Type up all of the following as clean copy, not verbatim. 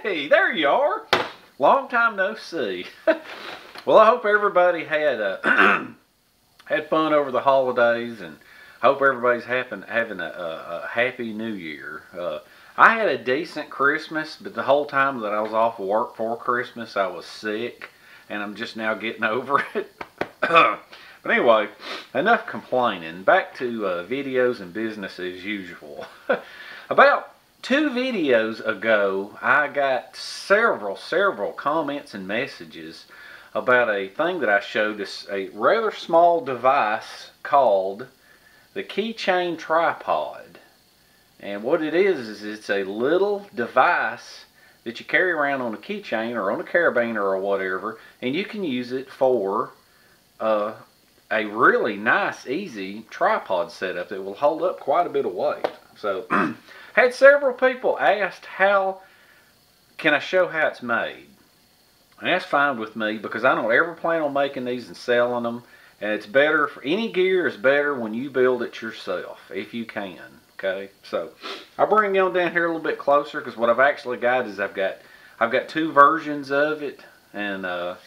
Hey, there you are. Long time no see. Well, I hope everybody had had fun over the holidays, and hope everybody's having a happy New Year. I had a decent Christmas, but the whole time that I was off of work for Christmas, I was sick, and I'm just now getting over it. But anyway, enough complaining. Back to videos and business as usual. About 2 videos ago, I got several comments and messages about a thing that I showed us, a rather small device called the Keychain Tripod. And what it is it's a little device that you carry around on a keychain or on a carabiner or whatever, and you can use it for a really nice, easy tripod setup that will hold up quite a bit of weight. So, had several people asked, how can I show how it's made? And that's fine with me, because I don't ever plan on making these and selling them. And it's better, for any gear is better when you build it yourself, if you can. Okay, so I'll bring you on down here a little bit closer, because what I've actually got is I've got 2 versions of it, and I'll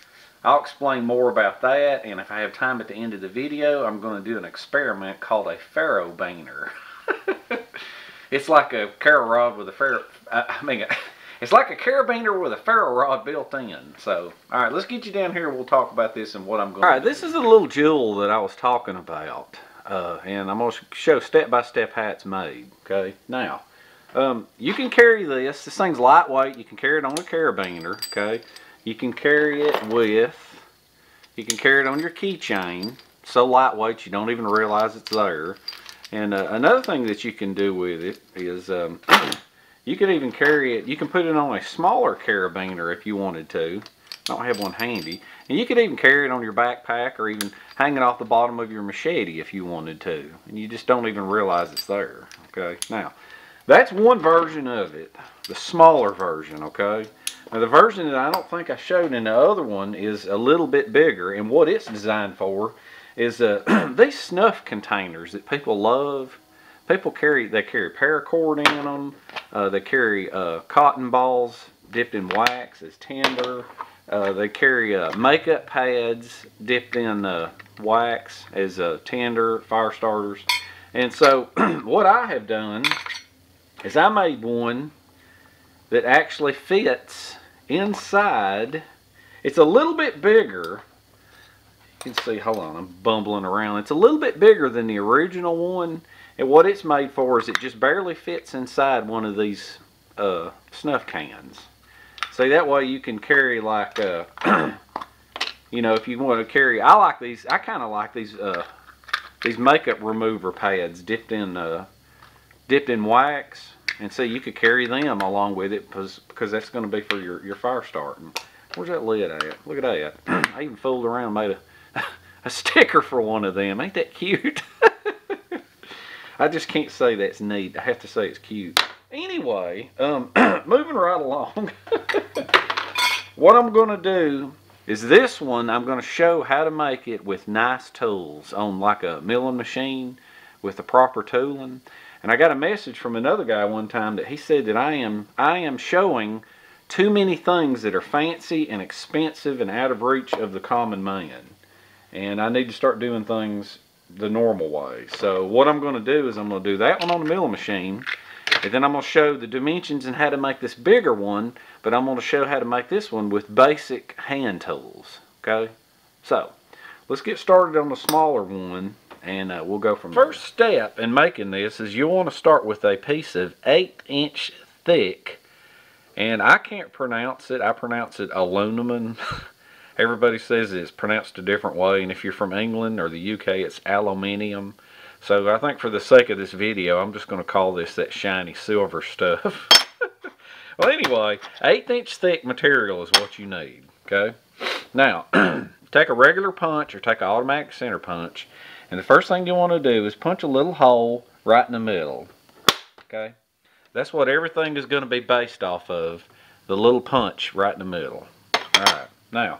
explain more about that. And if I have time at the end of the video, I'm going to do an experiment called a Ferro Biner. It's like a Ferro rod with a it's like a carabiner with a ferro rod built in. So, all right, let's get you down here and we'll talk about this and what I'm going to do. All right, this is a little jewel that I was talking about. And I'm going to show step-by-step how it's made. Okay, now, you can carry this. This thing's lightweight. You can carry it on a carabiner. Okay, you can carry it on your keychain. So lightweight you don't even realize it's there. And another thing that you can do with it is you can even carry it, you can put it on a smaller carabiner if you wanted to. I don't have one handy. And you could even carry it on your backpack, or even hang it off the bottom of your machete if you wanted to. And you just don't even realize it's there. Okay, now that's one version of it, the smaller version. Okay, now the version that I don't think I showed in the other one is a little bit bigger, and what it's designed for is these snuff containers that people love. People carry paracord in them. They carry cotton balls dipped in wax as tinder. They carry makeup pads dipped in wax as tinder, fire starters. And so what I have done is I made one that actually fits inside. It's a little bit bigger. You can see, hold on, I'm bumbling around. It's a little bit bigger than the original one, and what it's made for is it just barely fits inside one of these snuff cans. See, that way you can carry, like, you know, if you want to carry, I like these, I kind of like these makeup remover pads dipped in wax, and see, you could carry them along with it, because that's going to be for your fire starting. Where's that lid at? Look at that. I even fooled around and made a sticker for one of them. Ain't that cute? I just can't say that's neat. I have to say it's cute. Anyway, moving right along. What I'm going to do is this one, I'm going to show how to make it with nice tools on like a milling machine with the proper tooling. And I got a message from another guy one time that he said that I am showing too many things that are fancy and expensive and out of reach of the common man. And I need to start doing things the normal way. So what I'm going to do is I'm going to do that one on the milling machine. And then I'm going to show the dimensions and how to make this bigger one. But I'm going to show how to make this one with basic hand tools. Okay? So, let's get started on the smaller one. And we'll go from there. First step in making this is you'll want to start with a piece of 1/8" thick. And I can't pronounce it. I pronounce it aluminum. Everybody says it's pronounced a different way. And if you're from England or the UK, it's aluminium. So I think for the sake of this video, I'm just going to call this that shiny silver stuff. Well, anyway, 1/8" thick material is what you need. Okay. Now, take a regular punch or take an automatic center punch. And the first thing you want to do is punch a little hole right in the middle. Okay. That's what everything is going to be based off of, the little punch right in the middle. Alright, now,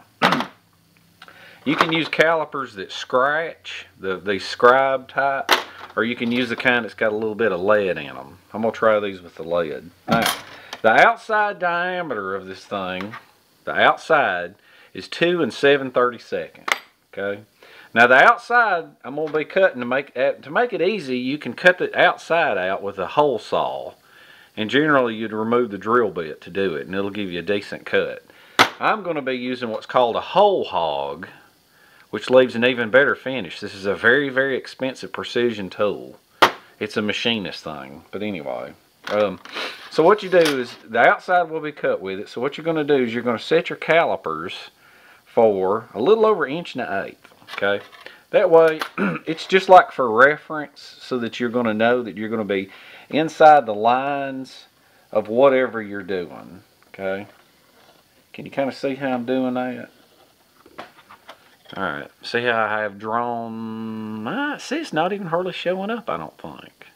you can use calipers that scratch, the scribe type, or you can use the kind that's got a little bit of lead in them. I'm going to try these with the lead. Now, The outside diameter of this thing, the outside, is 2 7/32. Okay. Now the outside, I'm going to be cutting to make it easy. You can cut the outside out with a hole saw, and generally you'd remove the drill bit to do it, and it'll give you a decent cut. I'm going to be using what's called a hole hog, which leaves an even better finish. This is a very, very expensive precision tool. It's a machinist thing, but anyway. So what you do is the outside will be cut with it. So what you're going to do is you're going to set your calipers for a little over 1 1/8 inch. Okay, that way it's just like for reference, so that you're going to know that you're going to be inside the lines of whatever you're doing. Okay, can you kind of see how I'm doing that? Alright, see how I have drawn, see, it's not even hardly showing up, I don't think.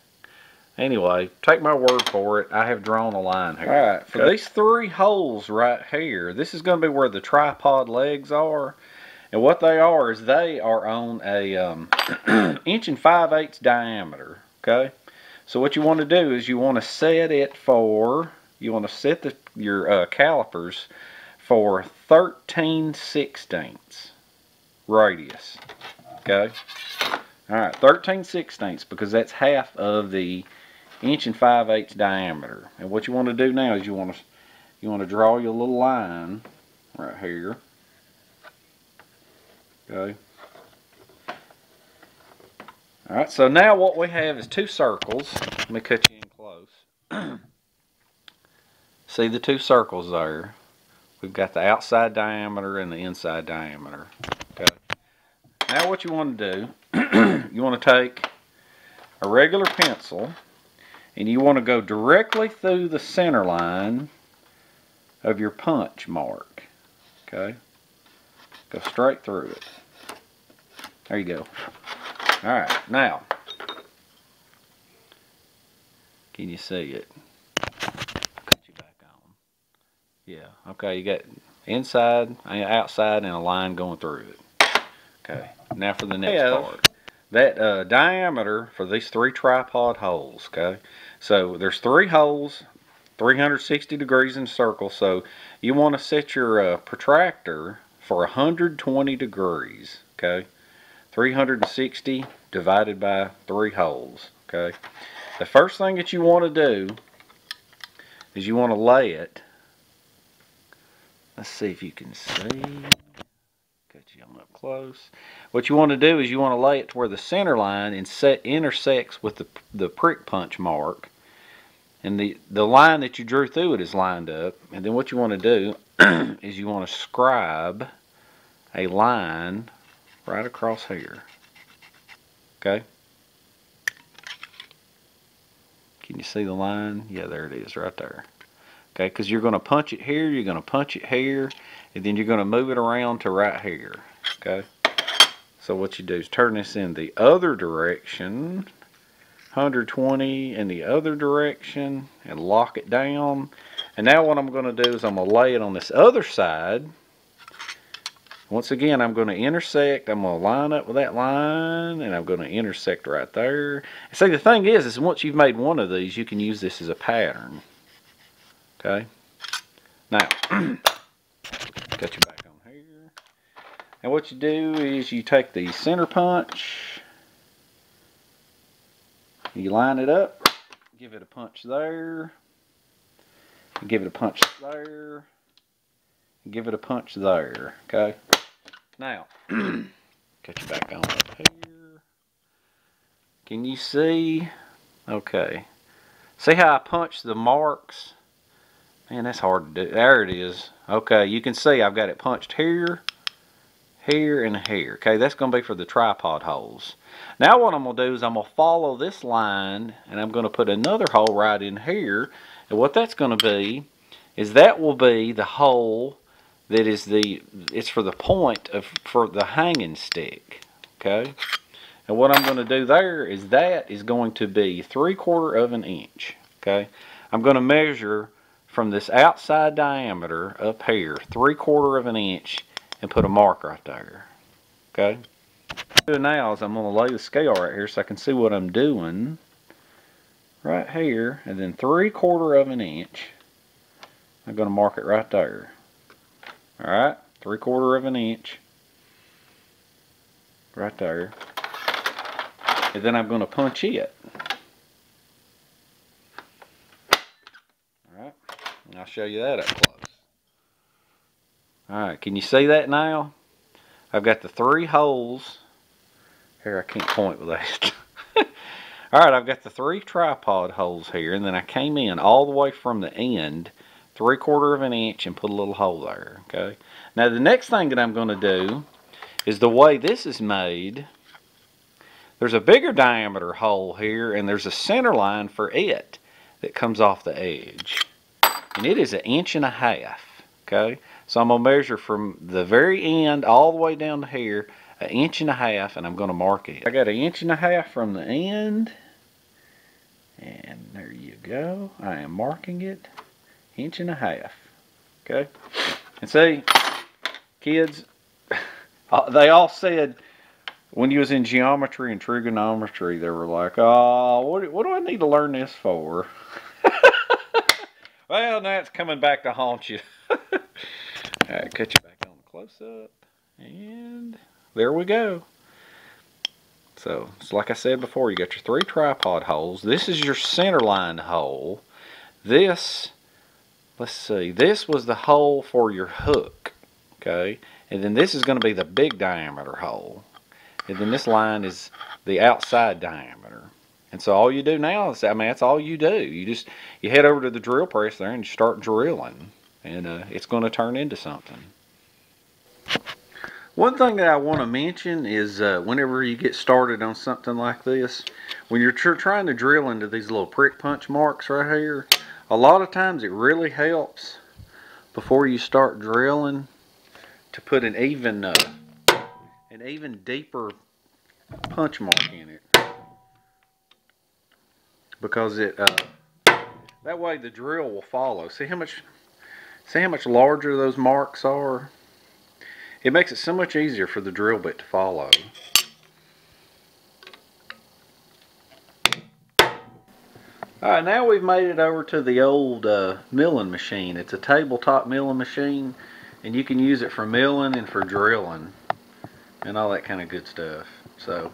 Anyway, take my word for it, I have drawn a line here. Alright, for these 3 holes right here, this is going to be where the tripod legs are. And what they are is they are on a 1 5/8 inch diameter. Okay, so what you want to do is you want to set it for, you want to set your calipers for 13/16 radius. Okay, all right, 13/16, because that's half of the 1 5/8 inch diameter. And what you want to do now is you want to draw your little line right here. Okay. Alright, so now what we have is 2 circles. Let me cut you in close. See the 2 circles there? We've got the outside diameter and the inside diameter. Okay. Now what you want to do, you want to take a regular pencil and you want to go directly through the center line of your punch mark. Okay. Go straight through it. There you go. Alright, now, can you see it? Cut you back on. Yeah, okay, you got inside, outside, and a line going through it. Okay, now for the next part. That diameter for these 3 tripod holes, okay? So there's 3 holes, 360 degrees in a circle, so you want to set your protractor for 120 degrees, okay? 360 divided by 3 holes, okay? The first thing that you want to do is you want to lay it. Let's see if you can see. Got you on up close. What you want to do is you want to lay it to where the center line intersects with the prick punch mark, and the line that you drew through it is lined up. And then what you want to do is you want to scribe a line right across here. Okay? Can you see the line? Yeah, there it is right there. Okay, because you're going to punch it here, you're going to punch it here, and then you're going to move it around to right here. Okay? So what you do is turn this in the other direction, 120 in the other direction, and lock it down. And now what I'm going to do is I'm going to lay it on this other side. Once again, I'm going to intersect. I'm going to line up with that line, and I'm going to intersect right there. See, the thing is once you've made one of these, you can use this as a pattern. Okay? Now, cut you back on here. And what you do is you take the center punch, you line it up, give it a punch there, give it a punch there, give it a punch there. Okay? Now, cut you back on up here. Can you see? Okay. See how I punched the marks? Man, that's hard to do. There it is. Okay, you can see I've got it punched here, here, and here. Okay, that's going to be for the tripod holes. Now what I'm going to do is I'm going to follow this line, and I'm going to put another hole right in here. And what that's going to be is that will be the hole that is it's for the point for the hanging stick. Okay, and what I'm going to do there is that is going to be 3/4 inch. Okay, I'm going to measure from this outside diameter up here 3/4 inch and put a mark right there. Okay, what I'm doing now is I'm going to lay the scale right here so I can see what I'm doing right here, and then 3/4 inch I'm going to mark it right there. Alright, 3/4 of an inch. Right there. And then I'm going to punch it. Alright, and I'll show you that up close. Alright, can you see that now? I've got the 3 holes. Here, I can't point with that. Alright, I've got the 3 tripod holes here, and then I came in all the way from the end, 3/4 of an inch, and put a little hole there, okay? Now, the next thing that I'm going to do is the way this is made. There's a bigger diameter hole here, and there's a center line for it that comes off the edge. And it is 1.5 inches, okay? So I'm going to measure from the very end all the way down to here, 1.5 inches, and I'm going to mark it. I got 1.5 inches from the end. And there you go. I am marking it 1.5 inches. Okay. And see, kids, they all said when you was in geometry and trigonometry, they were like, "Oh, what do I need to learn this for?" Well, now it's coming back to haunt you. All right, cut you back on the close up, and there we go. So, it's like I said before, you got your 3 tripod holes. This is your center line hole. This, let's see, this was the hole for your hook, okay? And then this is going to be the big diameter hole. And then this line is the outside diameter. And so all you do now is, I mean, that's all you do. You head over to the drill press there and you start drilling. And it's going to turn into something. One thing that I want to mention is whenever you get started on something like this, when you're trying to drill into these little prick punch marks right here, a lot of times it really helps before you start drilling to put an even deeper punch mark in it, because that way the drill will follow. See how much larger those marks are? It makes it so much easier for the drill bit to follow. Alright, now we've made it over to the old milling machine. It's a tabletop milling machine, and you can use it for milling and for drilling and all that kind of good stuff. So,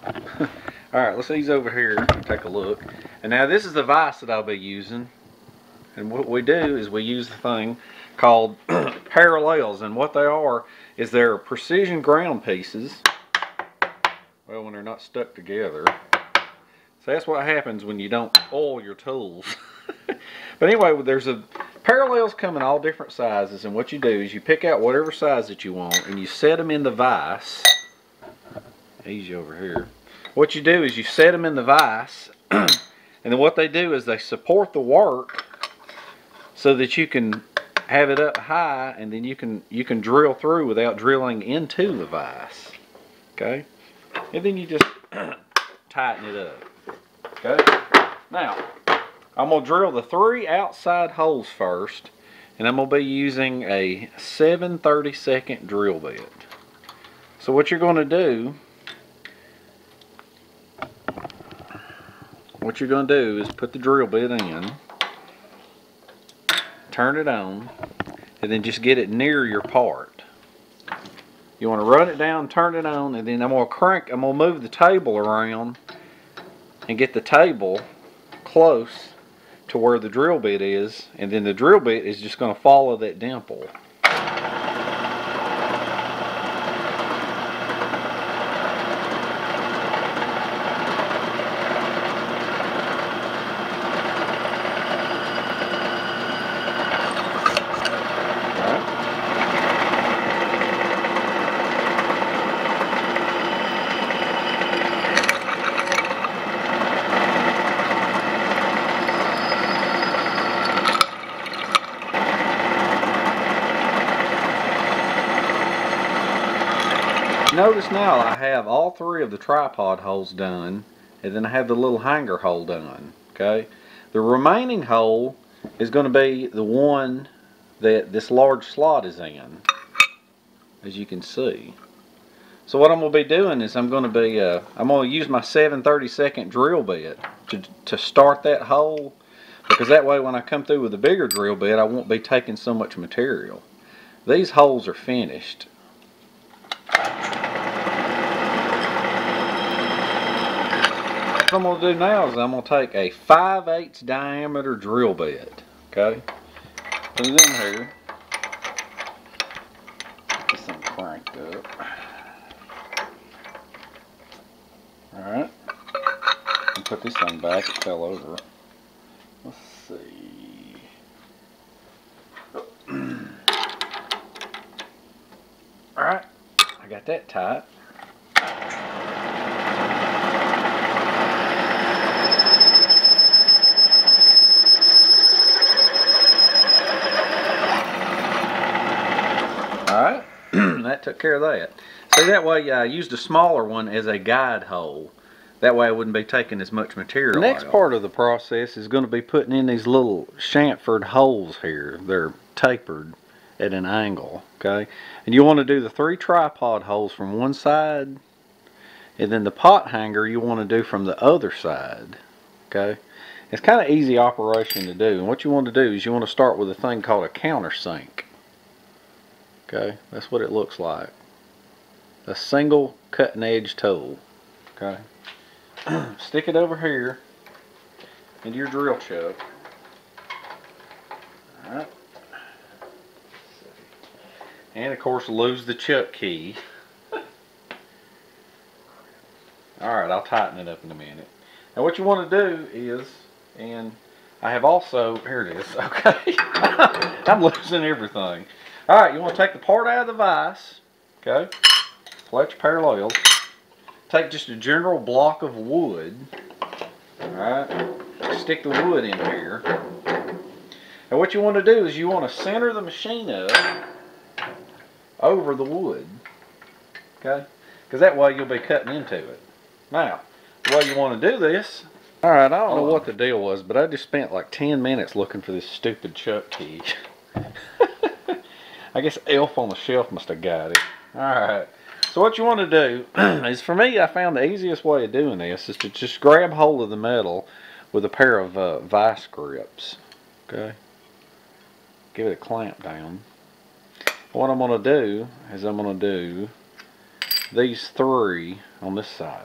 alright, let's ease over here and take a look. And now this is the vise that I'll be using. And what we do is we use the thing called parallels, and what they are is they're precision ground pieces. Well, when they're not stuck together. So that's what happens when you don't oil your tools. But anyway, there's parallels come in all different sizes, and what you do is you pick out whatever size that you want and you set them in the vise. Easy over here. What you do is you set them in the vise, and then what they do is they support the work so that you can have it up high, and then you can drill through without drilling into the vise. Okay? And then you just tighten it up. Okay? Now, I'm going to drill the 3 outside holes first, and I'm going to be using a 7/32 drill bit. So what you're going to do is put the drill bit in, turn it on, and then just get it near your part. You want to run it down, turn it on, and then I'm going to move the table around and get the table close to where the drill bit is, and then the drill bit is just going to follow that dimple. Notice now I have all 3 of the tripod holes done, and then I have the little hanger hole done. Okay, the remaining hole is going to be the one that this large slot is in, as you can see. So what I'm going to be doing is I'm going to use my 7/32 drill bit to start that hole, because that way when I come through with a bigger drill bit, I won't be taking so much material. These holes are finished. What I'm going to do now is I'm going to take a 5/8 diameter drill bit. Okay, put it in here. Get this thing cranked up. Alright, and put this thing back, it fell over. Let's see. Alright, I got that tight. Alright, that took care of that. See, that way I used a smaller one as a guide hole. That way I wouldn't be taking as much material. The next part of the process is going to be putting in these little chamfered holes here. They're tapered at an angle, okay? And you want to do the 3 tripod holes from one side, and then the pot hanger you want to do from the other side, okay? It's kind of easy operation to do. And what you want to do is you want to start with a thing called a countersink. Okay, that's what it looks like. A single cutting edge tool. Okay. Stick it over here into your drill chuck. Alright. And of course lose the chuck key. Alright, I'll tighten it up in a minute. Now what you want to do is, and I have also, here it is, okay. I'm losing everything. Alright, you want to take the part out of the vise, okay, fletch parallel, take just a general block of wood, alright, stick the wood in here, and what you want to do is you want to center the machine up over the wood, okay, because that way you'll be cutting into it. Now, the way you want to do this, alright, I don't know what the deal was, but I just spent like 10 minutes looking for this stupid chuck key. I guess Elf on the Shelf must have got it. Alright, so what you want to do is, for me, I found the easiest way of doing this is to just grab hold of the metal with a pair of vice grips. Okay, give it a clamp down. What I'm going to do is I'm going to do these 3 on this side.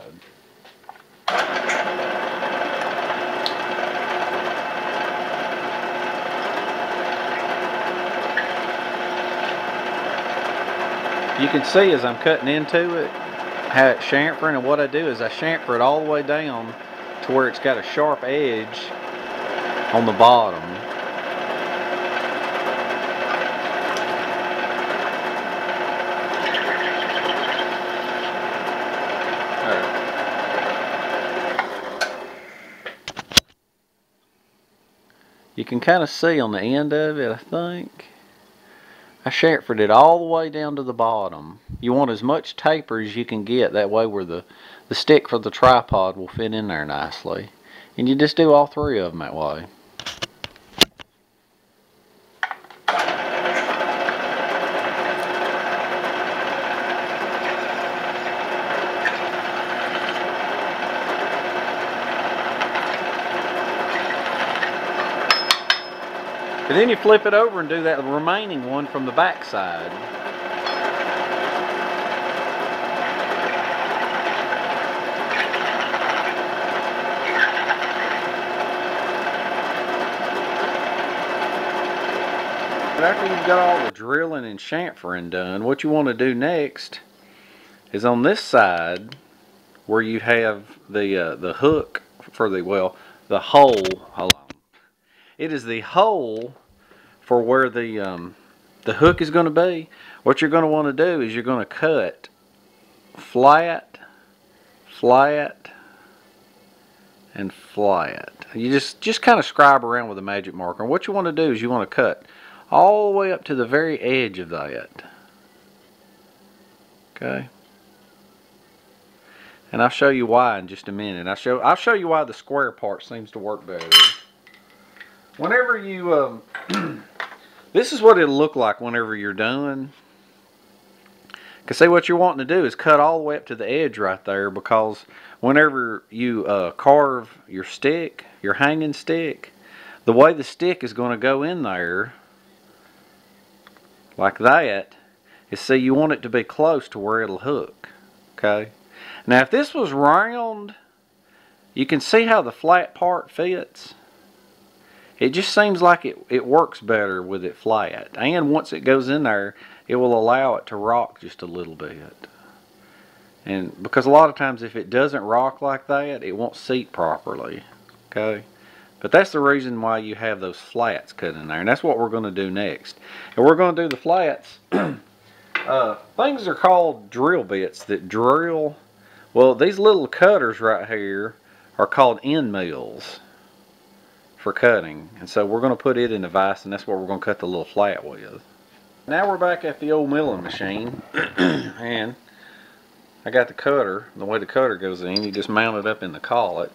You can see as I'm cutting into it how it's chamfering, and what I do is I chamfer it all the way down to where it's got a sharp edge on the bottom. You can kind of see on the end of it, I think. I chamfered it all the way down to the bottom. You want as much taper as you can get, that way where the stick for the tripod will fit in there nicely. And you just do all 3 of them that way. And then you flip it over and do that remaining one from the back side. But after you've got all the drilling and chamfering done, what you want to do next is on this side where you have the hook for the hole. Hold on. It is the hole for where the hook is going to be. What you're going to want to do is you're going to cut flat, flat, and flat. You just kind of scribe around with a magic marker. And what you want to do is you want to cut all the way up to the very edge of that. Okay. And I'll show you why in just a minute. I'll show you why the square part seems to work better. Whenever you, this is what it'll look like whenever you're done. Because see, what you're wanting to do is cut all the way up to the edge right there, because whenever you carve your stick, your hanging stick, the way the stick is going to go in there, like that, is, see, you want it to be close to where it'll hook. Okay. Now if this was round, you can see how the flat part fits. It just seems like it works better with it flat. And once it goes in there, it will allow it to rock just a little bit. And because a lot of times if it doesn't rock like that, it won't seat properly. Okay. But that's the reason why you have those flats cut in there. And that's what we're going to do next. And we're going to do the flats. Things are called drill bits that drill. Well, these little cutters right here are called end mills for cutting. And so we're going to put it in the vise, and that's what we're going to cut the little flat with. Now we're back at the old milling machine. And I got the cutter. The way the cutter goes in, you just mount it up in the collet.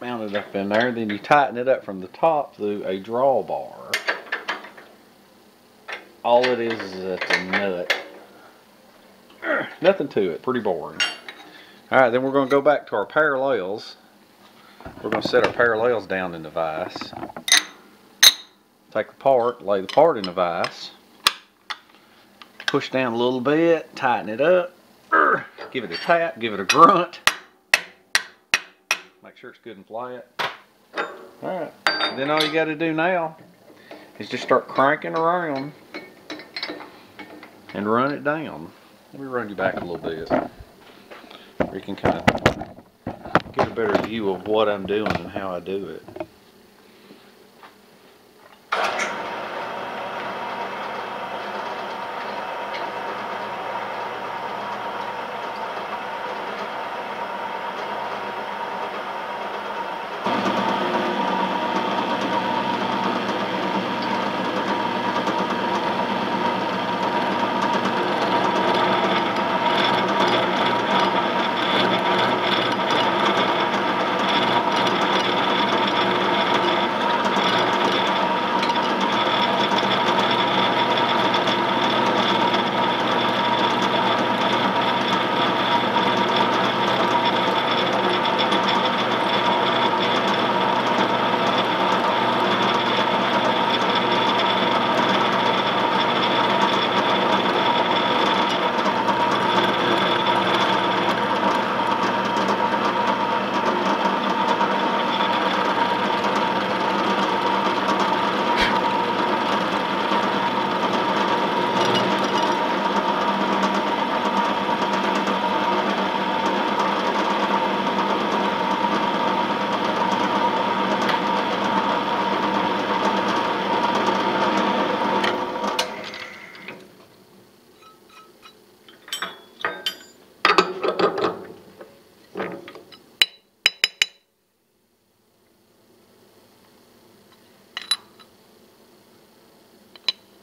Mount it up in there, then you tighten it up from the top through a drawbar. All it is it's a nut. Nothing to it, pretty boring. Alright, then we're going to go back to our parallels. We're going to set our parallels down in the vise. Take the part, lay the part in the vise. Push down a little bit, tighten it up. Give it a tap, give it a grunt. Make sure it's good and flat. Alright, then all you got to do now is just start cranking around and run it down. Let me run you back a little bit where you can kind of get a better view of what I'm doing and how I do it.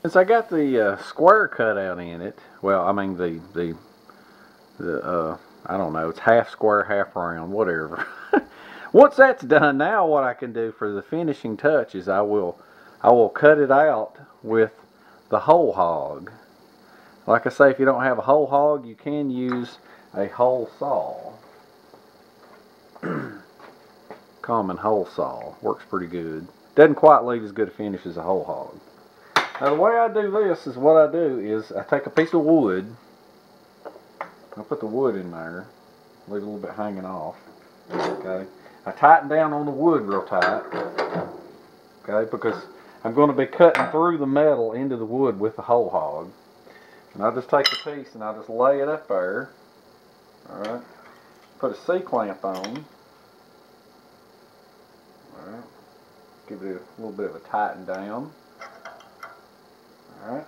Since I got the square cut out in it, well, I mean the I don't know, it's half square, half round, whatever. Once that's done, now what I can do for the finishing touch is I will cut it out with the whole hog. Like I say, if you don't have a whole hog, you can use a hole saw. Common hole saw works pretty good. Doesn't quite leave as good a finish as a whole hog. Now the way I do this is what I do is I take a piece of wood. I put the wood in there, leave a little bit hanging off. Okay, I tighten down on the wood real tight. Okay, because I'm going to be cutting through the metal into the wood with the whole hog. And I just take the piece and I just lay it up there. Alright. Put a C-clamp on. Alright. Give it a little bit of a tighten down. Alright.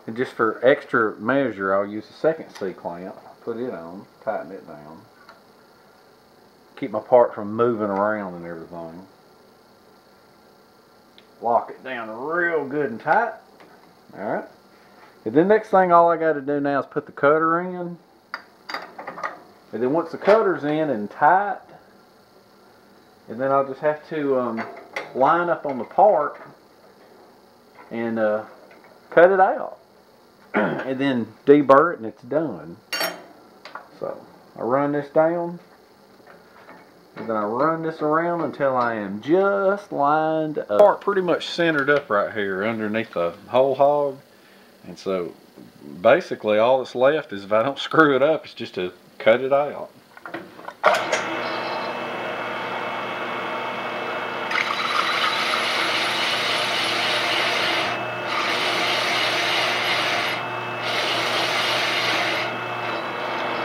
And just for extra measure, I'll use a second C-clamp. Put it on. Tighten it down. Keep my part from moving around and everything. Lock it down real good and tight. Alright. And then next thing, all I got to do now is put the cutter in. And then once the cutter's in and tight, and then I'll just have to line up on the part and cut it out. And then deburr it and it's done. So I run this down. I'm going to run this around until I am just lined up. Part pretty much centered up right here underneath the whole hog. And so basically all that's left is, if I don't screw it up, it's just to cut it out.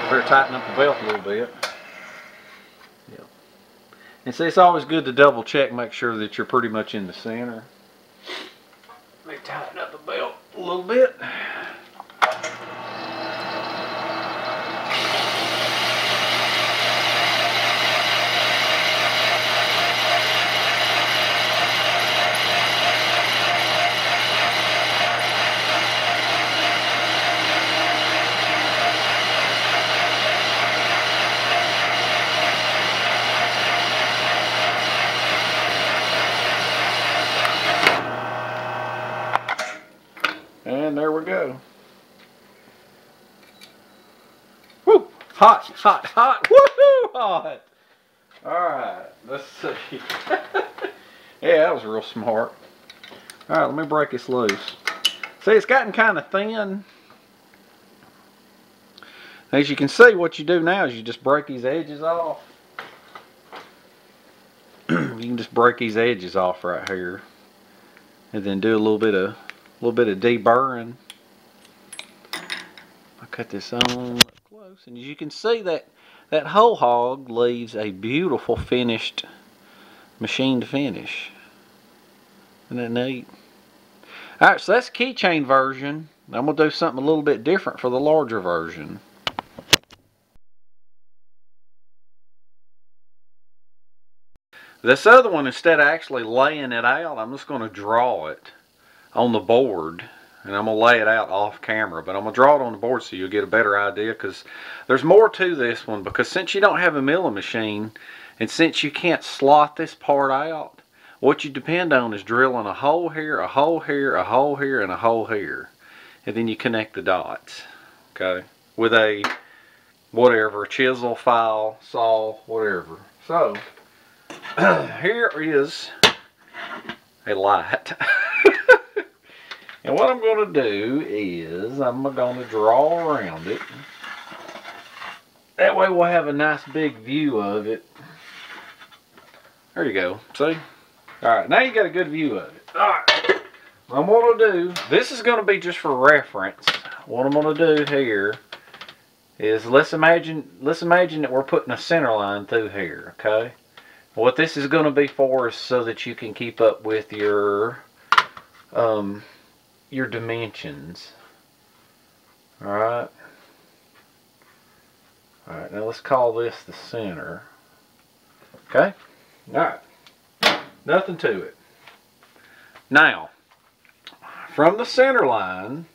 Better tighten up the belt a little bit. Yep. And see, it's always good to double check, make sure that you're pretty much in the center. Let me tighten up the belt a little bit. And there we go. Woo! Hot, hot, hot. Woohoo! Hot. Alright, let's see. Yeah, that was real smart. Alright, let me break this loose. See, it's gotten kind of thin. As you can see, what you do now is you just break these edges off. You can just break these edges off right here. And then do a little bit of deburring. I'll cut this on up close, and as you can see, that whole hog leaves a beautiful finished machined finish. Isn't that neat? Alright, so that's the keychain version. I'm going to do something a little bit different for the larger version. This other one, instead of actually laying it out, I'm just going to draw it on the board, and I'm going to lay it out off camera, but I'm going to draw it on the board so you'll get a better idea, because there's more to this one, because since you don't have a milling machine, and since you can't slot this part out, what you depend on is drilling a hole here, a hole here, a hole here, and a hole here, and then you connect the dots, okay, with a whatever, chisel, file, saw, whatever. So here is a light. And what I'm going to do is I'm going to draw around it. That way we'll have a nice big view of it. There you go. See? Alright, now you got a good view of it. Alright. What I'm going to do, this is going to be just for reference. What I'm going to do here is let's imagine that we're putting a center line through here, okay? What this is going to be for is so that you can keep up with your dimensions. Alright. Alright, now let's call this the center. Okay? Alright. Nothing to it. Now, from the center line,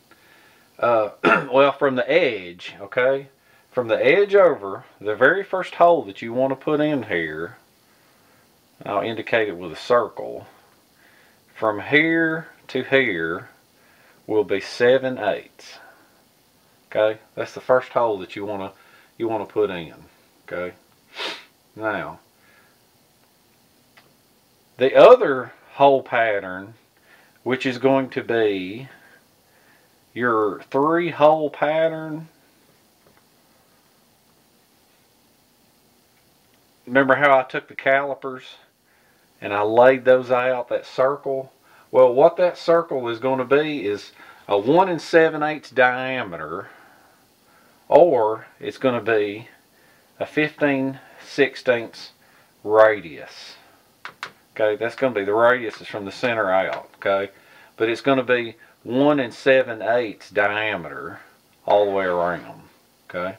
well, from the edge, okay? From the edge over, the very first hole that you want to put in here, I'll indicate it with a circle. From here to here will be 7/8. Okay, that's the first hole that you want to put in. Okay. Now, the other hole pattern, which is going to be your 3-hole pattern. Remember how I took the calipers and I laid those out, that circle? Well, what that circle is going to be is a 1 7/8 diameter, or it's going to be a 15/16 radius. Okay, that's going to be, the radius is from the center out, okay? But it's going to be 1 7/8 diameter all the way around, okay?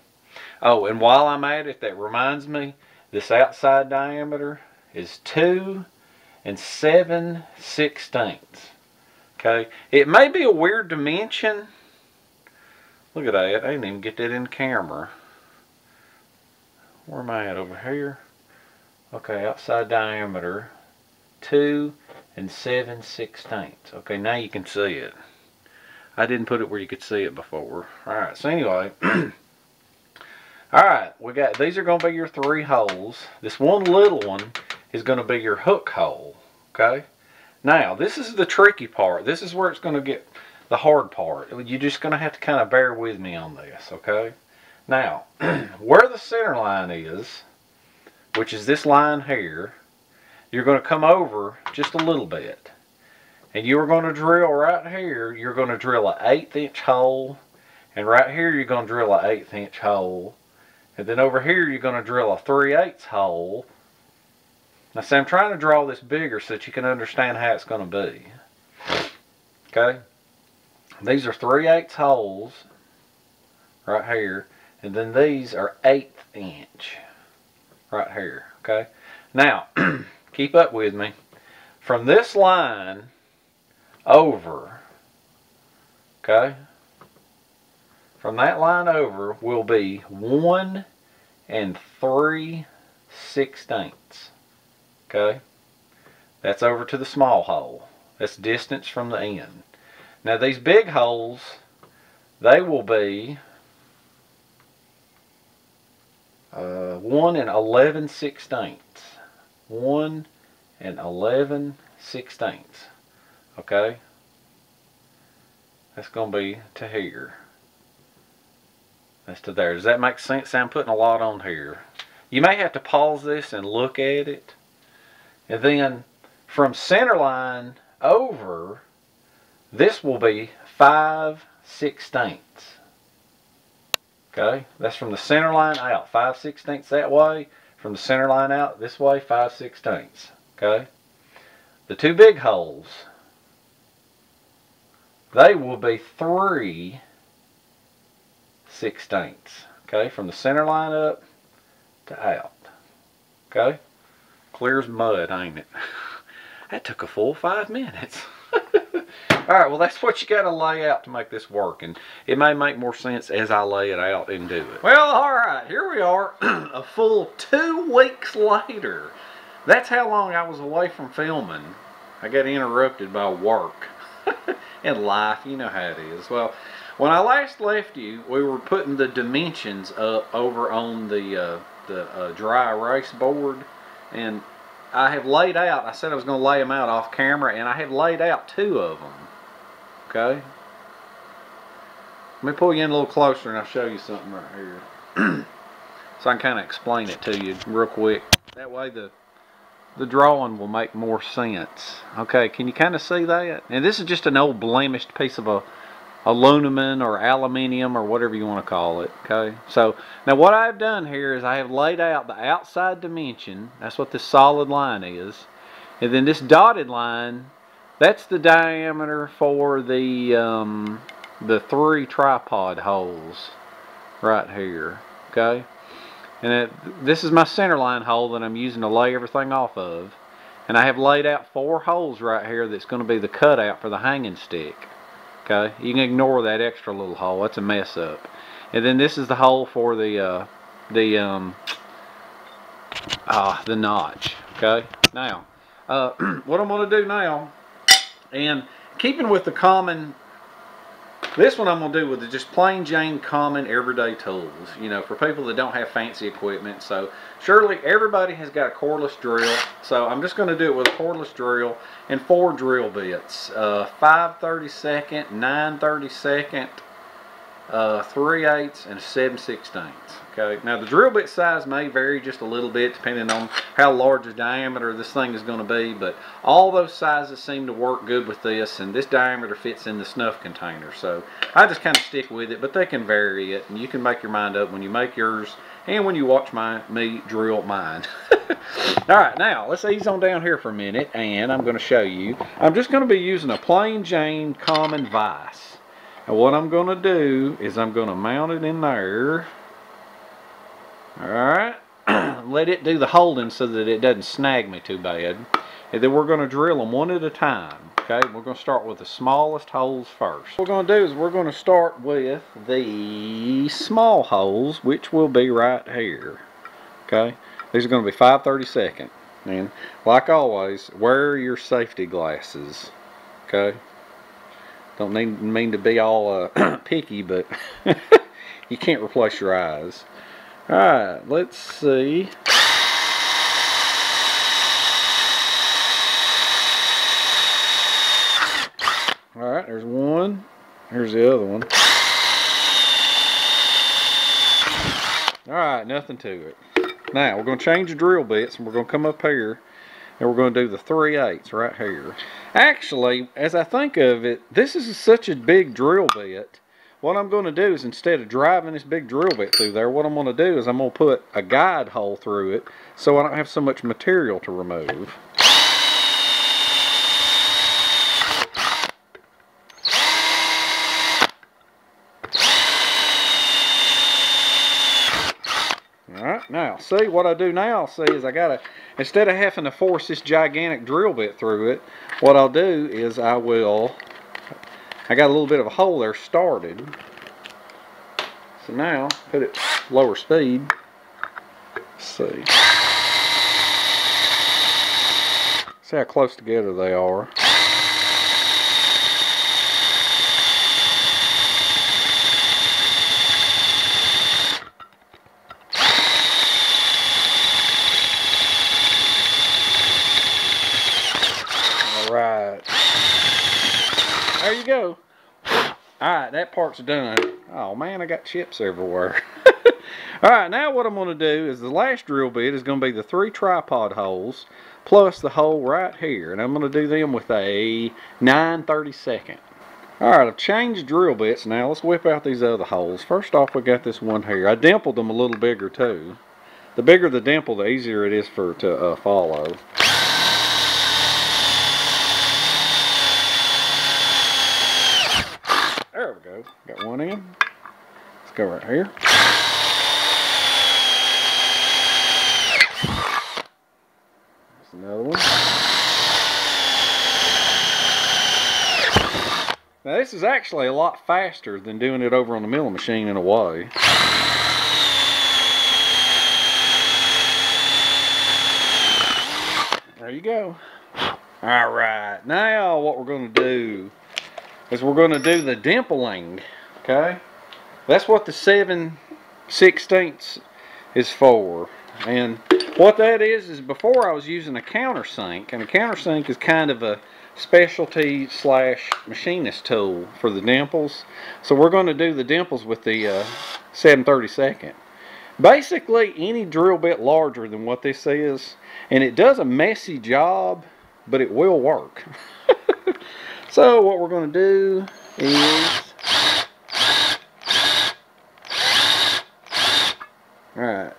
Oh, and while I'm at it, that reminds me, this outside diameter is 2 7/16. Okay, it may be a weird dimension. Look at that, I didn't even get that in camera. Where am I at, over here? Okay, outside diameter 2 7/16. Okay, now you can see it. I didn't put it where you could see it before. Alright, so anyway, Alright, these are going to be your 3 holes. This one little one is going to be your hook hole. Okay? Now, this is the tricky part. This is where it's going to get the hard part. You're just going to have to kind of bear with me on this. Okay? Now, where the center line is, which is this line here, you're going to come over just a little bit. And you're going to drill right here, you're going to drill an 1/8 inch hole. And right here you're going to drill an 1/8 inch hole. And then over here you're going to drill a 3/8 hole. Now see, I'm trying to draw this bigger so that you can understand how it's going to be. Okay? These are 3/8 holes right here. And then these are 1/8 inch right here. Okay? Now, keep up with me. From this line over, okay, from that line over will be 1 3/16. Okay, that's over to the small hole. That's distance from the end. Now these big holes, they will be 1 11/16. 1 11/16. Okay, that's going to be to here. That's to there. Does that make sense? I'm putting a lot on here. You may have to pause this and look at it. And then from center line over, this will be 5/16. Okay, that's from the center line out. 5/16 that way. From the center line out this way, 5/16. Okay, the 2 big holes, they will be 3/16. Okay, from the center line up to out. Okay, clear as mud, ain't it? That took a full 5 minutes. Alright, well that's what you got to lay out to make this work, and it may make more sense as I lay it out and do it. Well, alright, here we are, a full 2 weeks later. That's how long I was away from filming. I got interrupted by work and life, you know how it is. Well, when I last left you, we were putting the dimensions up over on the dry erase board, and I have laid out, I said I was going to lay them out off camera, and I have laid out 2 of them. Okay? Let me pull you in a little closer and I'll show you something right here. So I can kind of explain it to you real quick. That way the drawing will make more sense. Okay, can you kind of see that? And this is just an old blemished piece of aluminum or aluminium or whatever you want to call it. Okay, so now what I've done here is I have laid out the outside dimension. That's what this solid line is. And then this dotted line, that's the diameter for the 3 tripod holes right here. Okay, and this is my center line hole that I'm using to lay everything off of. And I have laid out 4 holes right here that's going to be the cutout for the hanging stick. Okay, you can ignore that extra little hole. That's a mess up. And then this is the hole for the notch. Okay, now what I'm going to do now, and keeping with the common, this one I'm going to do with just plain Jane common everyday tools, you know, for people that don't have fancy equipment. So surely everybody has got a cordless drill, so I'm just going to do it with a cordless drill and 4 drill bits, 5/32, 9/32, 3/8, and 7/16. Okay, now the drill bit size may vary just a little bit depending on how large the diameter this thing is going to be, but all those sizes seem to work good with this, and this diameter fits in the snuff container, so I just kind of stick with it, but they can vary it, and you can make your mind up when you make yours and when you watch me drill mine. Alright, now let's ease on down here for a minute, and I'm going to show you. I'm just going to be using a plain Jane common vise, and what I'm going to do is I'm going to mount it in there. Alright, let it do the holding so that it doesn't snag me too bad. And then we're going to drill them one at a time. Okay, we're going to start with the smallest holes first. What we're going to do is we're going to start with the small holes, which will be right here. Okay, these are going to be 5/32. And like always, wear your safety glasses. Okay, don't mean to be all picky, but you can't replace your eyes. Alright, let's see. Alright, there's one. Here's the other one. Alright, nothing to it. Now, we're going to change the drill bits, and we're going to come up here, and we're going to do the 3/8 right here. Actually, as I think of it, this is such a big drill bit. What I'm going to do is, instead of driving this big drill bit through there, what I'm going to do is I'm going to put a guide hole through it so I don't have so much material to remove. Alright, now, see, what I do now, see, is I gotta, instead of having to force this gigantic drill bit through it, what I'll do is I got a little bit of a hole there started. So now, put it lower speed. Let's see. See how close together they are. Alright. There you go. Alright, that part's done. Oh man, I got chips everywhere. Alright, now what I'm going to do is the last drill bit is going to be the 3 tripod holes plus the hole right here. And I'm going to do them with a 9/32. Alright, I've changed drill bits now. Let's whip out these other holes. First off, we got this one here. I dimpled them a little bigger too. The bigger the dimple, the easier it is to follow. There we go. Got one in. Let's go right here. There's another one. Now this is actually a lot faster than doing it over on the milling machine in a way. There you go. Alright, now what we're going to do is we're going to do the dimpling, okay? That's what the 7/16 is for. And what that is before I was using a countersink, and a countersink is kind of a specialty / machinist tool for the dimples. So we're going to do the dimples with the 7/32. Basically, any drill bit larger than what this is, and it does a messy job, but it will work. So what we're going to do is, alright,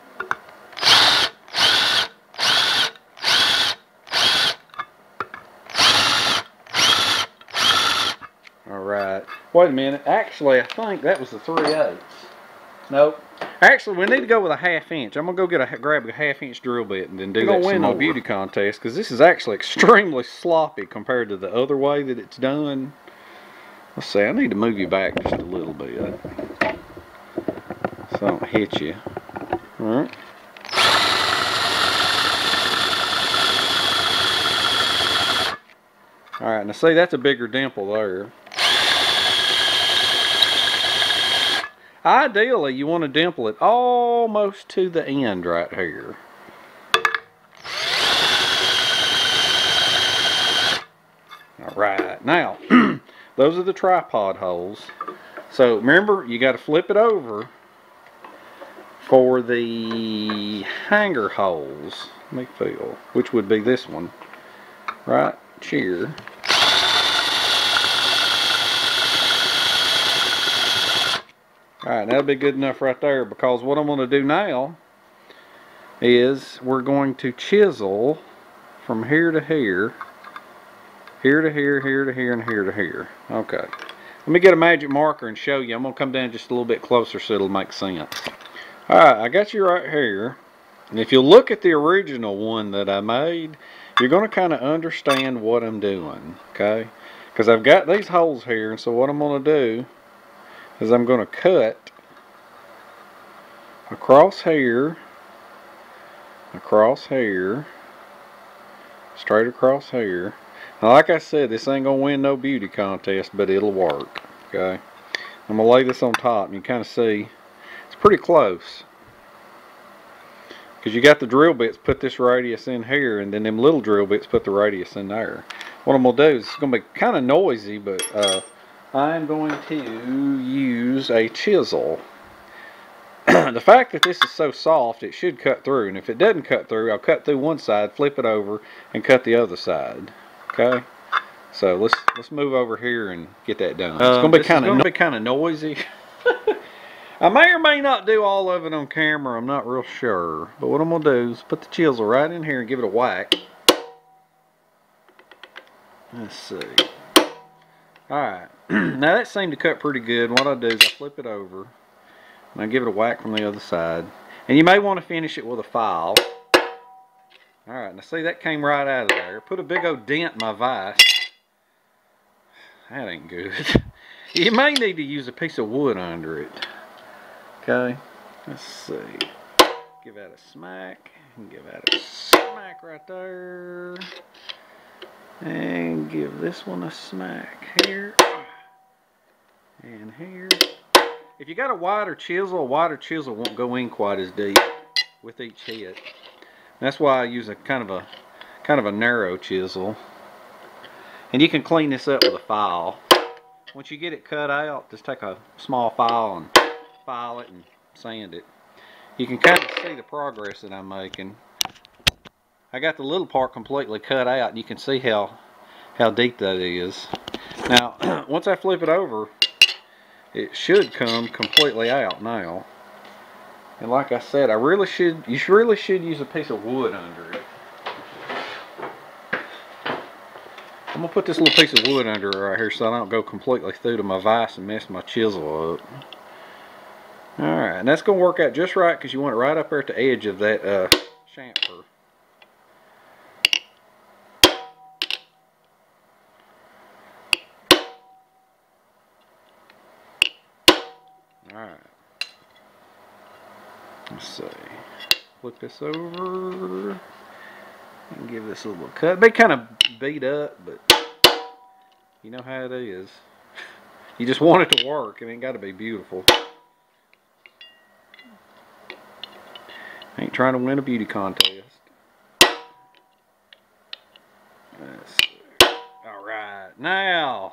alright, wait a minute, actually I think that was the 3/8. Nope. Actually, we need to go with a 1/2 inch. I'm going to go grab a 1/2 inch drill bit and then do that. We're going to win no beauty contest because this is actually extremely sloppy compared to the other way that it's done. Let's see, I need to move you back just a little bit so I don't hit you. Alright. Alright, now see, that's a bigger dimple there. Ideally, you want to dimple it almost to the end right here. Alright, now, those are the tripod holes. So, remember, you got to flip it over for the hanger holes. Let me feel, which would be this one. Right here. Alright, that'll be good enough right there, because what I'm going to do now is we're going to chisel from here to here, here to here, here to here, and here to here. Okay. Let me get a magic marker and show you. I'm going to come down just a little bit closer so it'll make sense. Alright, I got you right here. And if you look at the original one that I made, you're going to kind of understand what I'm doing. Okay? Because I've got these holes here, and so what I'm going to do is I'm going to cut across here, straight across here. Now, like I said, this ain't going to win no beauty contest, but it'll work. Okay, I'm going to lay this on top, and you kind of see it's pretty close. Because you got the drill bits, put this radius in here, and then them little drill bits, put the radius in there. What I'm going to do is, it's going to be kind of noisy, but I'm going to use a chisel. The fact that this is so soft, it should cut through. And if it doesn't cut through, I'll cut through one side, flip it over, and cut the other side. Okay? So let's move over here and get that done. It's going to be kind of noisy. I may or may not do all of it on camera. I'm not real sure. But what I'm going to do is put the chisel right in here and give it a whack. Let's see. Alright. Now that seemed to cut pretty good. What I'll do is I flip it over. And I give it a whack from the other side. And you may want to finish it with a file. Alright. Now see, that came right out of there. Put a big old dent in my vise. That ain't good. You may need to use a piece of wood under it. Okay, let's see. Give that a smack, and give that a smack right there, and give this one a smack here, and here. If you got a wider chisel won't go in quite as deep with each hit. That's why I use a kind of a narrow chisel. And you can clean this up with a file. Once you get it cut out, just take a small file and file it and sand it. You can kind of see the progress that I'm making. I got the little part completely cut out, and you can see how deep that is. Now, once I flip it over, it should come completely out now. And like I said, you really should use a piece of wood under it. I'm gonna put this little piece of wood under it right here so I don't go completely through to my vise and mess my chisel up. Alright, and that's going to work out just right because you want it right up there at the edge of that chamfer. Alright. Let's see. Flip this over and give this a little cut. It'll be kind of beat up, but you know how it is. You just want it to work. It ain't got to be beautiful. Ain't trying to win a beauty contest. Let's see. Alright, now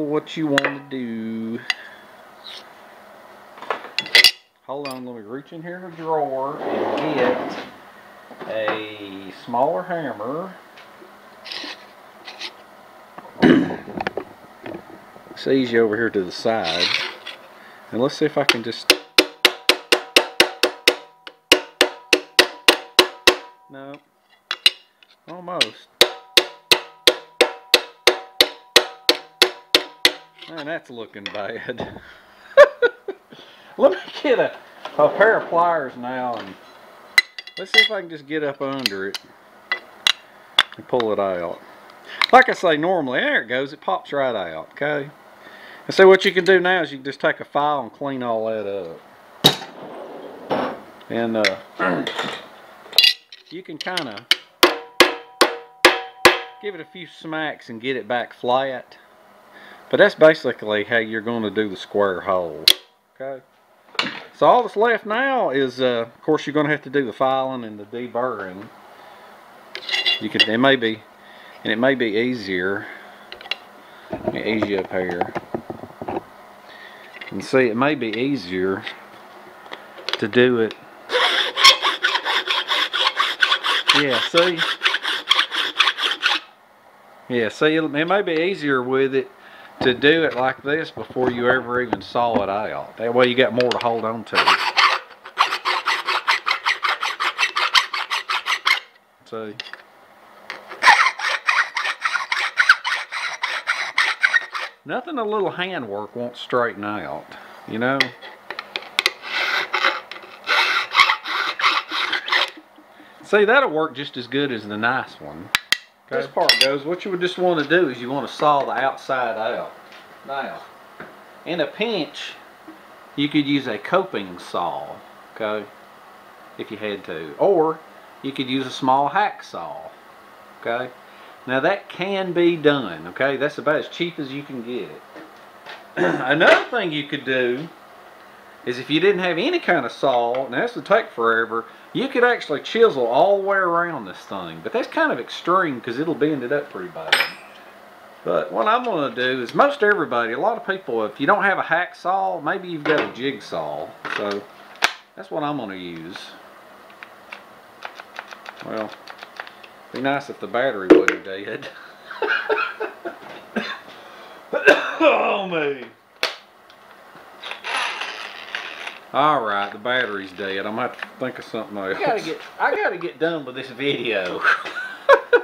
what you want to do. Hold on, let me reach in here in the drawer and get a smaller hammer. It's easy over here to the side. And let's see if I can just... No. Almost. Man, that's looking bad. Let me get a pair of pliers now and let's see if I can just get up under it and pull it out. Like I say, normally, there it goes, it pops right out, okay? And so what you can do now is you can just take a file and clean all that up. And you can kind of give it a few smacks and get it back flat. But that's basically how you're going to do the square hole. Okay. So all that's left now is, of course, you're going to have to do the filing and the deburring. It may be easier. Let me ease you up here. And see, it may be easier to do it. Yeah, see? Yeah, see, it may be easier with it to do it like this before you ever even saw it out. That way you got more to hold on to. See? Nothing a little handwork won't straighten out, you know? See, that'll work just as good as the nice one. Okay. This part goes, what you would just want to do is you want to saw the outside out. Now, in a pinch, you could use a coping saw, okay, if you had to. Or, you could use a small hacksaw, okay. Now that can be done, okay, that's about as cheap as you can get it. Another thing you could do is if you didn't have any kind of saw, and this would take forever, you could actually chisel all the way around this thing. But that's kind of extreme because it'll bend it up pretty bad. But what I'm going to do is, most everybody, a lot of people, if you don't have a hacksaw, maybe you've got a jigsaw. So that's what I'm going to use. Well, it'd be nice if the battery wasn't dead. Oh me. Alright, the battery's dead. I'm gonna have to think of something else. I gotta get done with this video.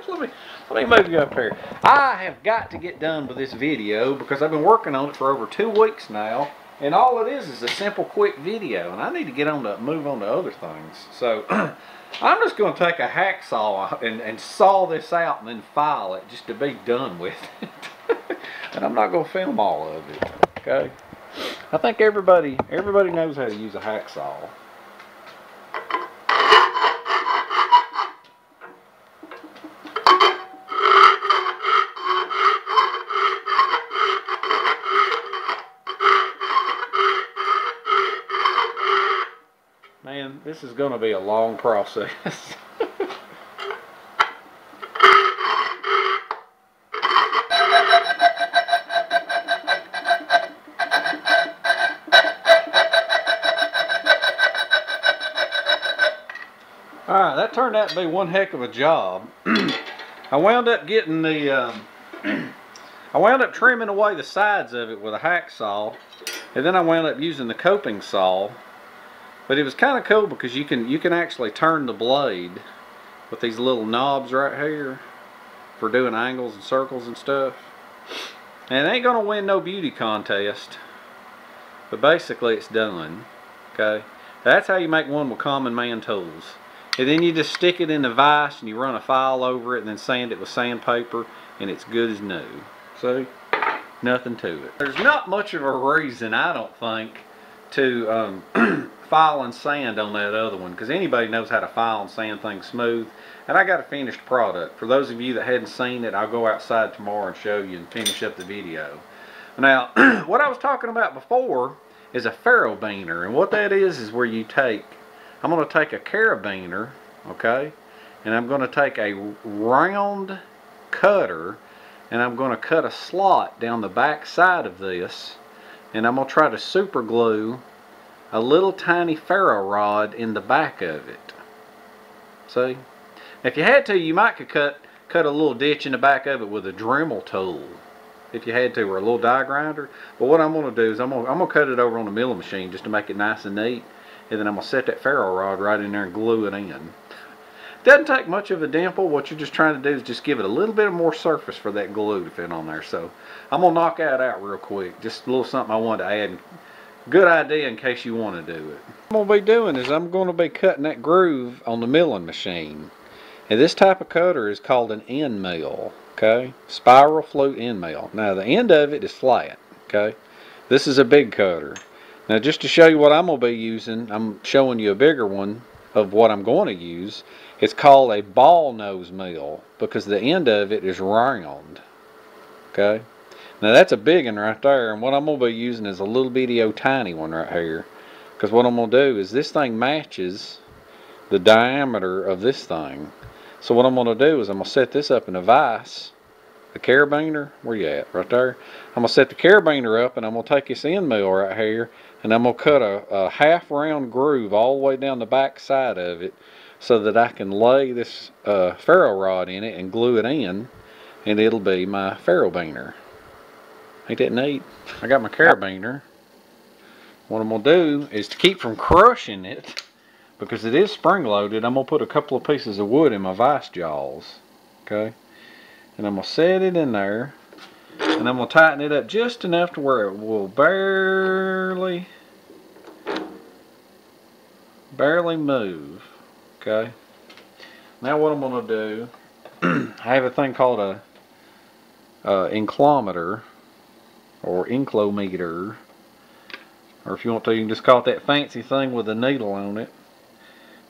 let me move you up here. I have got to get done with this video because I've been working on it for over 2 weeks now, and all it is a simple quick video, and I need to get on to move on to other things. So I'm just gonna take a hacksaw and saw this out and then file it just to be done with it. And I'm not gonna film all of it. Okay? I think everybody knows how to use a hacksaw. Man, this is going to be a long process. Alright, that turned out to be one heck of a job. I wound up getting the, I wound up trimming away the sides of it with a hacksaw, and then I wound up using the coping saw. But it was kind of cool because you can actually turn the blade with these little knobs right here for doing angles and circles and stuff. And it ain't gonna win no beauty contest, but basically it's done. Okay, that's how you make one with common man tools. And then you just stick it in the vise and you run a file over it and then sand it with sandpaper and it's good as new. See? Nothing to it. There's not much of a reason, I don't think, to file and sand on that other one, because anybody knows how to file and sand things smooth. And I got a finished product. For those of you that hadn't seen it, I'll go outside tomorrow and show you and finish up the video. Now, what I was talking about before is a Ferro Biner, and what that is where you take, I'm going to take a carabiner, okay, and I'm going to take a round cutter and I'm going to cut a slot down the back side of this, and I'm going to try to super glue a little tiny ferro rod in the back of it. See? If you had to, you might could cut a little ditch in the back of it with a Dremel tool, if you had to, or a little die grinder. But what I'm going to do is I'm going to cut it over on the milling machine just to make it nice and neat, and then I'm going to set that ferro rod right in there and glue it in. Doesn't take much of a dimple. What you're just trying to do is just give it a little bit more surface for that glue to fit on there. So I'm going to knock that out real quick. Just a little something I wanted to add. Good idea in case you want to do it. What I'm going to be doing is I'm going to be cutting that groove on the milling machine. And this type of cutter is called an end mill. Okay? Spiral flute end mill. Now the end of it is flat. Okay? This is a big cutter. Now just to show you what I'm going to be using, I'm showing you a bigger one of what I'm going to use. It's called a ball nose mill because the end of it is round. Okay? Now that's a big one right there, and what I'm going to be using is a little bitty tiny one right here. Because what I'm going to do is this thing matches the diameter of this thing. So what I'm going to do is I'm going to set this up in a vise. The carabiner, where you at? Right there. I'm going to set the carabiner up and I'm going to take this end mill right here and I'm going to cut a half round groove all the way down the back side of it so that I can lay this ferro rod in it and glue it in, and it'll be my Ferro Biner. Ain't that neat? I got my carabiner. What I'm going to do is to keep from crushing it, because it is spring loaded, I'm going to put a couple of pieces of wood in my vise jaws. Okay? And I'm going to set it in there, and I'm going to tighten it up just enough to where it will barely move. Okay? Now what I'm going to do, I have a thing called a inclometer, or inclometer, or if you want to, you can just call it that fancy thing with a needle on it.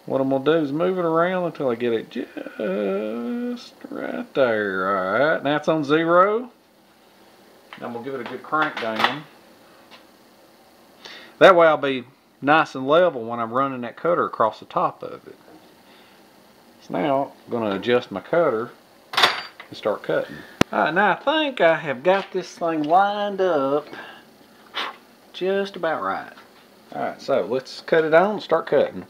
What I'm going to do is move it around until I get it just right there. Alright, now it's on 0. I'm going to give it a good crank down. That way I'll be nice and level when I'm running that cutter across the top of it. So now I'm going to adjust my cutter and start cutting. Alright, now I think I have got this thing lined up just about right. Alright, so let's cut it on and start cutting.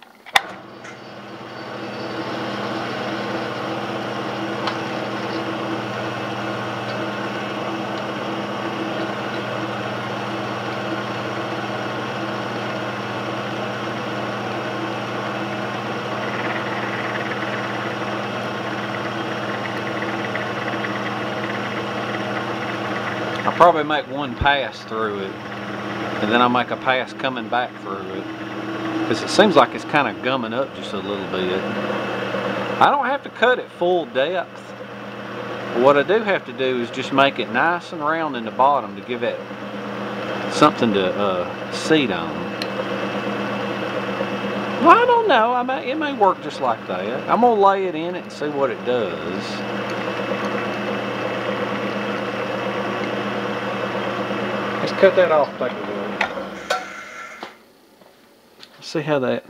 I'll probably make one pass through it, and then I'll make a pass coming back through it, because it seems like it's kind of gumming up just a little bit. I don't have to cut it full depth. What I do have to do is just make it nice and round in the bottom to give it something to seat on. Well, I don't know. It may work just like that. I'm going to lay it in it and see what it does. Let's cut that off, take a look. See how that...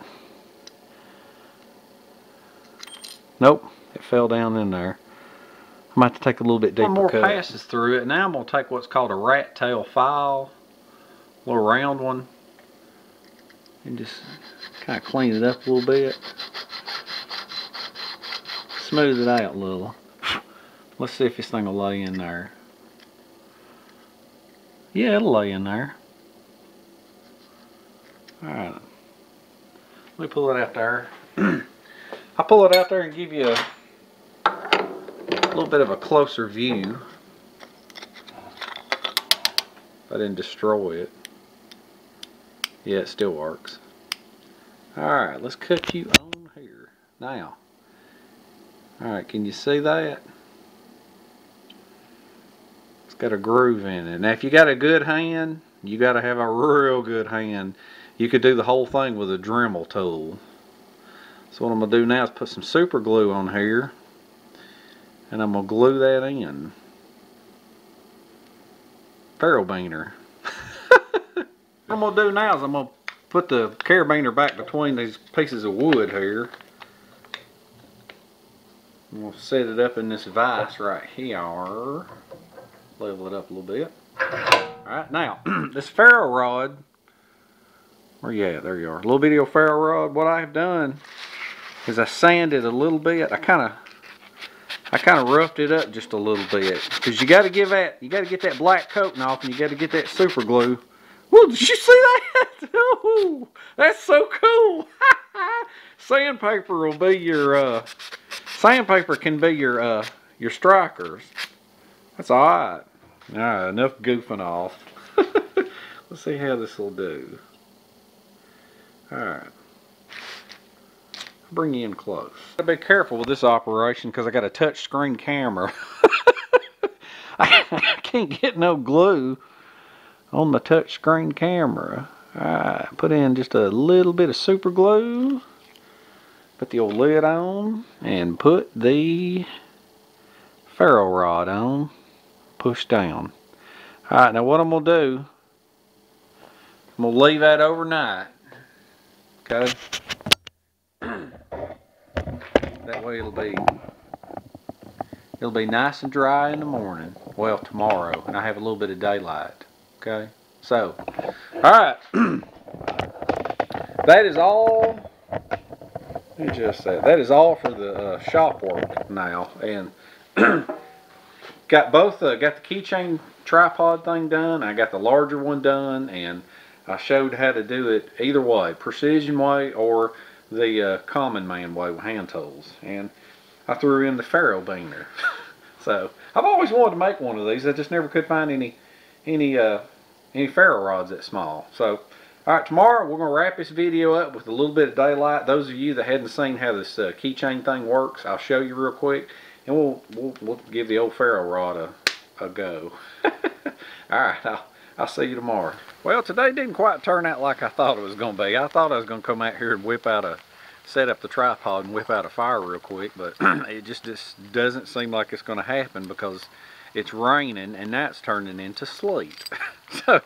Nope, it fell down in there. I might have to take a little bit deeper cut. One more passes through it. Now I'm going to take what's called a rat tail file, a little round one, and just kind of clean it up a little bit. Smooth it out a little. Let's see if this thing will lay in there. Yeah, it'll lay in there. Alright. Let me pull it out there. I'll pull it out there and give you a little bit of a closer view. I didn't destroy it. Yeah, it still works. Alright, let's cut you on here. Now. Alright, can you see that? It's got a groove in it. Now if you got a good hand, you got to have a real good hand. You could do the whole thing with a Dremel tool. So what I'm going to do now is put some super glue on here, and I'm going to glue that in. Ferro Biner. What I'm going to do now is I'm going to put the carabiner back between these pieces of wood here. I'm going to set it up in this vise right here. Level it up a little bit. Alright, now, this ferro rod, where you at? There you are. A little bitty old ferro rod. What I've done is I sanded a little bit. I kind of roughed it up just a little bit, because you got to get that black coating off, and you got to get that super glue. Whoa, did you see that? Oh, that's so cool. Sandpaper will be your sandpaper can be your strikers. That's alright. Alright, enough goofing off. Let's see how this will do. Alright. Bring you in close. Gotta be careful with this operation because I got a touch screen camera. I can't get no glue on the touch screen camera. Alright, put in just a little bit of super glue. Put the old lid on and put the ferro rod on. Push down. Alright, now what I'm going to do, I'm going to leave that overnight. Okay? That way it'll be nice and dry in the morning. Well, tomorrow, and I have a little bit of daylight. Okay? So, alright. That is all. Let me adjust that. That is all for the shop work now. And got the Keychain Tripod thing done. I got the larger one done, and I showed how to do it either way, precision way or the common man way with hand tools. And I threw in the Ferro Biner. So I've always wanted to make one of these. I just never could find any ferro rods that small. So alright, tomorrow we're going to wrap this video up with a little bit of daylight. Those of you that hadn't seen how this keychain thing works, I'll show you real quick. And we'll give the old ferro rod a go. Alright, I'll see you tomorrow. Well, today didn't quite turn out like I thought it was going to be. I thought I was going to come out here and set up the tripod and whip out a fire real quick, but it just doesn't seem like it's going to happen because it's raining and that's turning into sleet. So,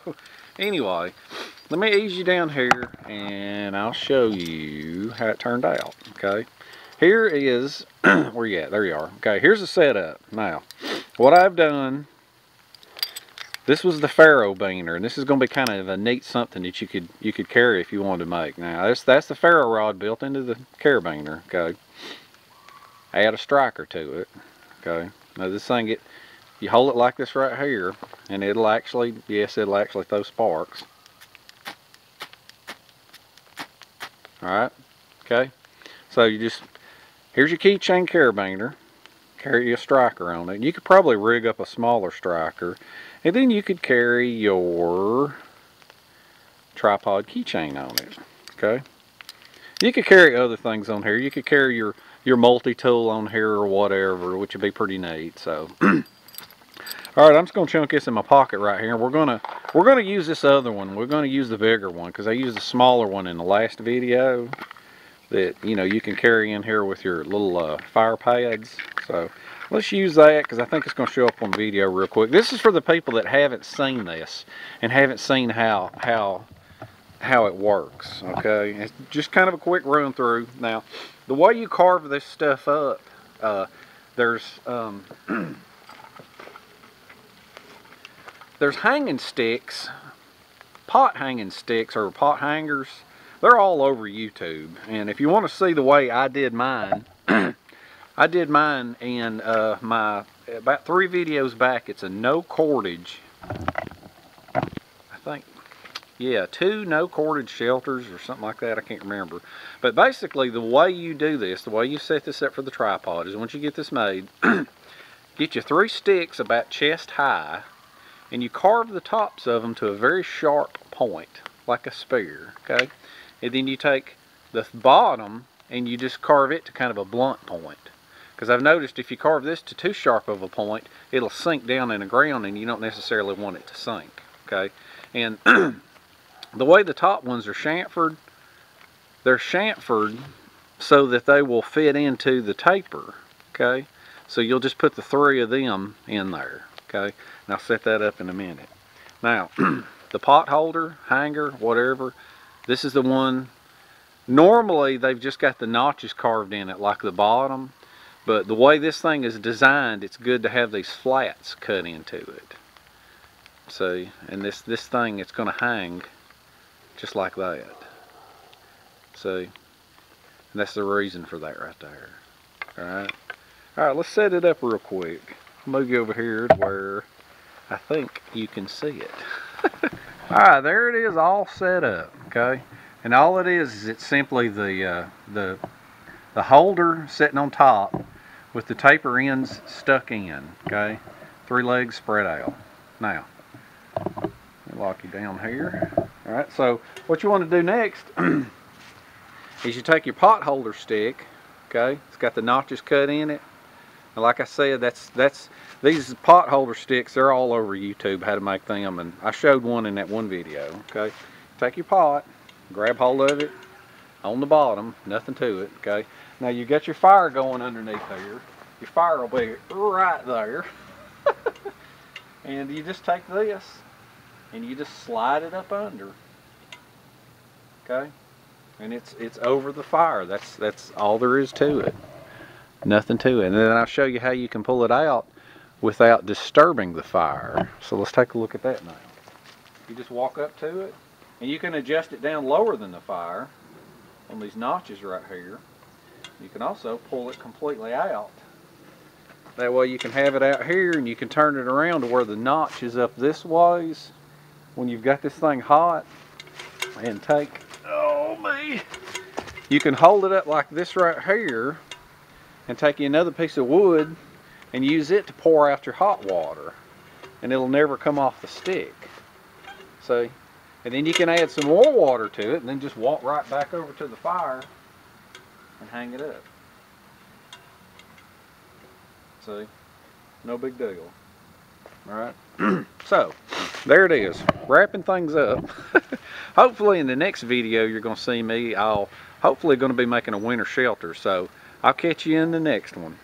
anyway, let me ease you down here and I'll show you how it turned out. Okay, here is where you at? There you are. Okay, here's the setup. Now, what I've done, this was the Ferro Biner, and this is going to be kind of a neat something that you could carry if you wanted to make. Now, that's the ferro rod built into the carabiner. Okay, add a striker to it. Okay, now this thing, you hold it like this right here, and it'll actually, yes, it'll actually throw sparks. Alright, okay, so you just, here's your keychain carabiner, carry a striker on it. You could probably rig up a smaller striker, and then you could carry your tripod keychain on it. Okay, you could carry other things on here. You could carry your multi-tool on here or whatever, which would be pretty neat. So alright, I'm just going to chunk this in my pocket right here. We're gonna use this other one. We're going to use the bigger one because I used the smaller one in the last video that, you know, you can carry in here with your little fire pads. So let's use that because I think it's going to show up on video real quick. This is for the people that haven't seen this and haven't seen how it works. Okay, it's just kind of a quick run through. Now, the way you carve this stuff up, there's hanging sticks, pot hanging sticks or pot hangers. They're all over YouTube, and if you want to see the way I did mine, I did mine in my about 3 videos back. It's a no cordage, I think, yeah, 2 no cordage shelters or something like that. I can't remember, but basically the way you do this, the way you set this up for the tripod is once you get this made, get you 3 sticks about chest high, and you carve the tops of them to a very sharp point, like a spear, okay? And then you take the bottom and you just carve it to kind of a blunt point. Because I've noticed if you carve this to too sharp of a point, it'll sink down in the ground and you don't necessarily want it to sink, okay? And the way the top ones are chamfered, they're chamfered so that they will fit into the taper, okay? So you'll just put the 3 of them in there, okay? And I'll set that up in a minute. Now, the pot holder, hanger, whatever, this is the one. Normally, they've just got the notches carved in it, like the bottom. But the way this thing is designed, it's good to have these flats cut into it. See, and this thing, it's going to hang just like that. See, and that's the reason for that right there. All right, let's set it up real quick. Move you over here to where I think you can see it. Alright, there it is, all set up, okay? And all it is it's simply the holder sitting on top with the taper ends stuck in, okay? 3 legs spread out. Now, let me lock you down here. Alright, so what you want to do next is you take your pot holder stick, okay? It's got the notches cut in it. And like I said, these pot holder sticks, they're all over YouTube, how to make them, and I showed one in that one video, okay? Take your pot, grab hold of it on the bottom, nothing to it, okay? Now you got your fire going underneath there. Your fire will be right there. And you just take this and you just slide it up under, okay? And it's over the fire. That's all there is to it. Nothing to it. And then I'll show you how you can pull it out without disturbing the fire. So let's take a look at that now. You just walk up to it, and you can adjust it down lower than the fire on these notches right here. You can also pull it completely out. That way you can have it out here, and you can turn it around to where the notch is up this ways when you've got this thing hot. And take, oh me, you can hold it up like this right here and take you another piece of wood and use it to pour out your hot water, and it'll never come off the stick. See? And then you can add some more water to it and then just walk right back over to the fire and hang it up. See? No big deal. Alright? So, there it is. Wrapping things up. Hopefully in the next video you're going to see me. I'll hopefully going to be making a winter shelter. So, I'll catch you in the next one.